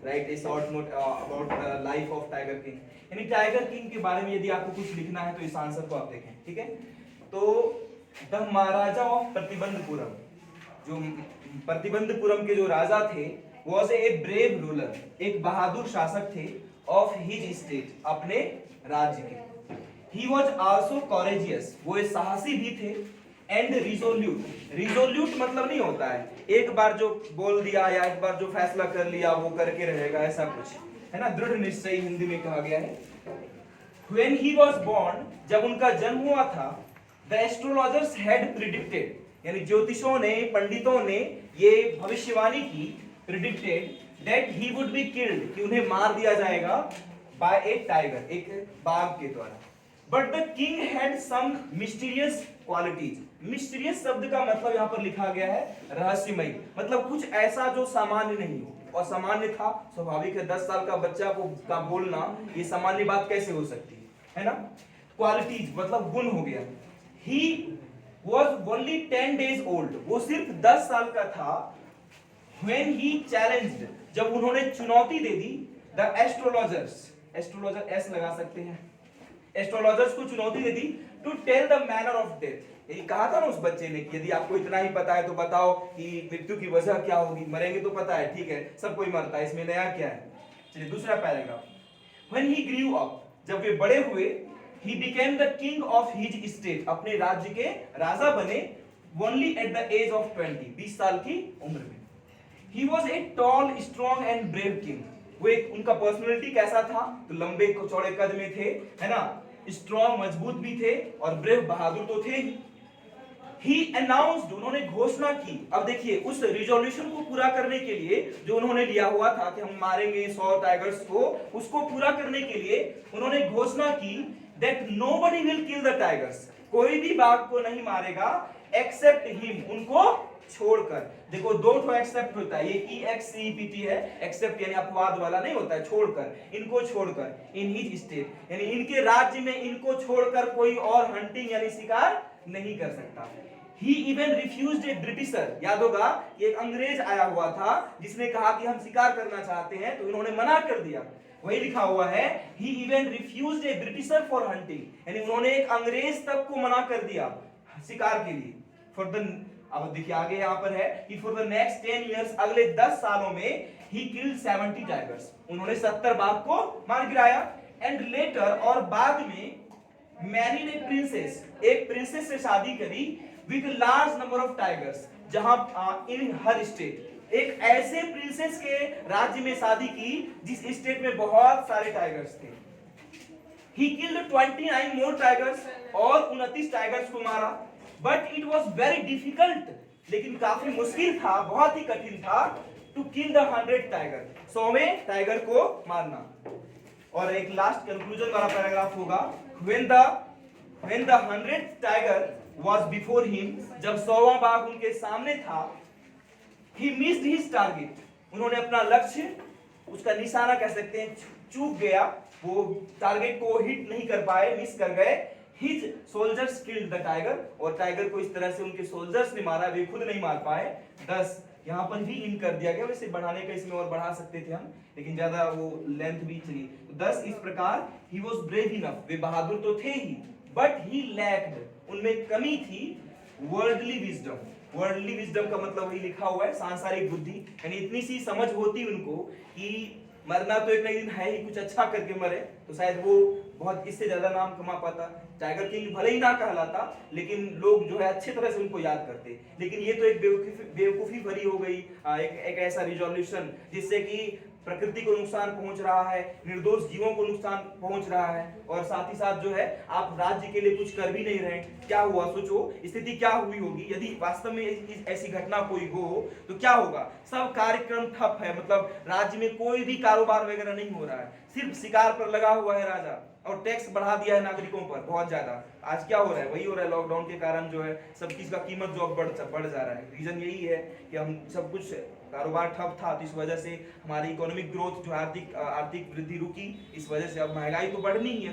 Right A short note about the life of tiger king. यानी tiger king के बारे में यदि आपको कुछ लिखना है तो इस आंसर को आप देखें, ठीक है। तो द महाराजा ऑफ प्रतिबंधपुरम, जो प्रतिबंधपुरम के जो राजा थे, वॉज ए ब्रेव रूलर, एक बहादुर शासक थे, ऑफ हिज स्टेट, अपने राज्य के। ही वॉज आल्सो कॉरेजियस, वो एक साहसी भी थे, एंड रिजोल्यूट, रिजोल्यूट मतलब नहीं होता है एक बार जो बोल दिया या एक बार जो फैसला कर लिया वो करके रहेगा, ऐसा कुछ है ना, दृढ़ निश्चयी हिंदी में कहा गया है। When he was born, जब उनका जन्म हुआ था, the astrologers had predicted, यानी ज्योतिषों ने, पंडितों ने ये भविष्यवाणी की, predicted that he would be killed, कि उन्हें मार दिया जाएगा by a tiger, एक बाघ के द्वारा। But the king had some mysterious qualities, mysterious शब्द का मतलब यहाँ पर लिखा गया है रहस्यमयी, मतलब कुछ ऐसा जो सामान्य नहीं हो, और सामान्य था, स्वाभाविक है 10 साल का बच्चा को का बोलना ये सामान्य बात कैसे हो सकती है ना। क्वालिटीज मतलब गुण हो गया। He was only 10 days old, वो सिर्फ 10 साल का था, when he challenged, जब उन्होंने चुनौती दे दी, the astrologers, एस्ट्रोलॉजर एस लगा सकते हैं, एस्ट्रोलॉजर्स को चुनौती दे दी, to tell the manner of death, यही कहा था ना उस बच्चे ने कि यदि आपको इतना ही पता है तो बताओ कि मृत्यु की वजह क्या होगी, मरेंगे तो पता है, ठीक है, सब कोई मरता है, इसमें नया क्या है। चलिए दूसरा paragraph, when he grew up, जब वे बड़े हुए, he became the king of his state, अपने राज्य के राजा बने, only at the age of 20, 20 साल की उम्र में। He was a tall, strong and brave king, वो एक उनका पर्सनालिटी कैसा था, तो लंबे चौड़े कद में थे, है ना, स्ट्रॉन्ग मजबूत भी थे, और ब्रेव बहादुर तो थे ही। He announced, उन्होंने घोषणा की, अब देखिए उस रिजोल्यूशन को पूरा करने के लिए जो उन्होंने लिया हुआ था कि हम मारेंगे 100 टाइगर्स को, उसको पूरा करने के लिए उन्होंने घोषणा की that nobody will kill the tigers, कोई भी बाघ को नहीं मारेगा except him, उनको छोड़कर। देखो दो ठो एक्सेप्ट होता है, ये EXCEPT है, एक्सेप्ट यानी अपवाद वाला नहीं होता है, छोड़कर, इनको छोड़कर, इन हिज स्टेट, यानी इनके राज्य में इनको छोड़कर कोई और हंटिंग यानी शिकार नहीं कर सकता। He even refused a Britisher, याद होगा एक अंग्रेज आया हुआ था जिसने कहा कि हम शिकार करना चाहते हैं, तो इन्होंने मना कर दिया, वही लिखा हुआ है He even refused a Britisher for hunting, यानी उन्होंने एक अंग्रेज तक को मना कर दिया शिकार के लिए। For the, अब देखिए आगे यहाँ पर है कि for the next 10 years, अगले 10 सालों में he killed 70 tigers, उन्होंने 70 बाघ को मार गिराया। And later, और बाद में married a princess, एक प्रिंसेस से शादी करी, with large number of tigers, जहां in her state, एक ऐसे प्रिंसेस के राज्य में शादी की जिस स्टेट में बहुत सारे टाइगर्स थे। He killed 29 more tigers, और 29 टाइगर्स को मारा। But it was very difficult, लेकिन काफी मुश्किल था, बहुत ही कठिन था, to kill the 100 tiger, 100वें tiger को मारना। और एक लास्ट कंक्लूजन वाला पैराग्राफ होगा, when the 100th tiger was before him, जब 100वां बाघ उनके सामने था, he missed his target, उन्होंने अपना लक्ष्य, उसका निशाना कह सकते हैं, चूक गया, वो टारगेट को हिट नहीं कर पाए, मिस कर गए। His soldiers killed the tiger, और टाइगर को इस तरह से उनके सोल्जर्स ने मारा, वे खुद नहीं मार पाए। 10 यहाँ पर भी इन कर दिया गया, वैसे बढ़ाने का इसमें और बढ़ा सकते थे हम, लेकिन ज्यादा वो लेंथ भी चली। 10 इस प्रकार he was brave enough, वे बहादुर तो थे ही, but he lacked, उनमें कमी थी वर्ल्डली विजडम। वर्ल्डली विजडम का मतलब वही लिखा हुआ है सांसारिक बुद्धि, यानी इतनी सी समझ होती उनको कि मरना तो एक दिन है ही, कुछ अच्छा करके मरे तो शायद वो बहुत इससे ज्यादा नाम कमा पाता। टाइगर किंग भले ही ना कहलाता, लेकिन लोग जो है अच्छे तरह से उनको याद करते। लेकिन ये तो एक बेवकूफी भरी हो गई, एक ऐसा रिजोल्यूशन जिससे कि प्रकृति को नुकसान पहुंच रहा है, निर्दोष जीवों को नुकसान पहुंच रहा है, और साथ ही साथ जो है आप राज्य के लिए कुछ कर भी नहीं रहे। क्या हुआ, सोचो स्थिति क्या हुई होगी यदि वास्तव में ऐसी घटना कोई हो, तो क्या होगा, सब कार्यक्रम ठप है, मतलब राज्य में कोई भी कारोबार वगैरह नहीं हो रहा है, सिर्फ शिकार पर लगा हुआ है राजा, और टैक्स बढ़ा दिया है नागरिकों पर बहुत ज्यादा। आज क्या हो रहा है, वही हो रहा है, लॉकडाउन के कारण जो है सब चीज का कीमत जो बढ़ जा रहा है। रीजन यही है कि हम सब कुछ कारोबार ठप था, तो इस वजह से हमारी इकोनॉमिक ग्रोथ जो आर्थिक वृद्धि रुकी, इस वजह से अब महंगाई तो बढ़नी ही है।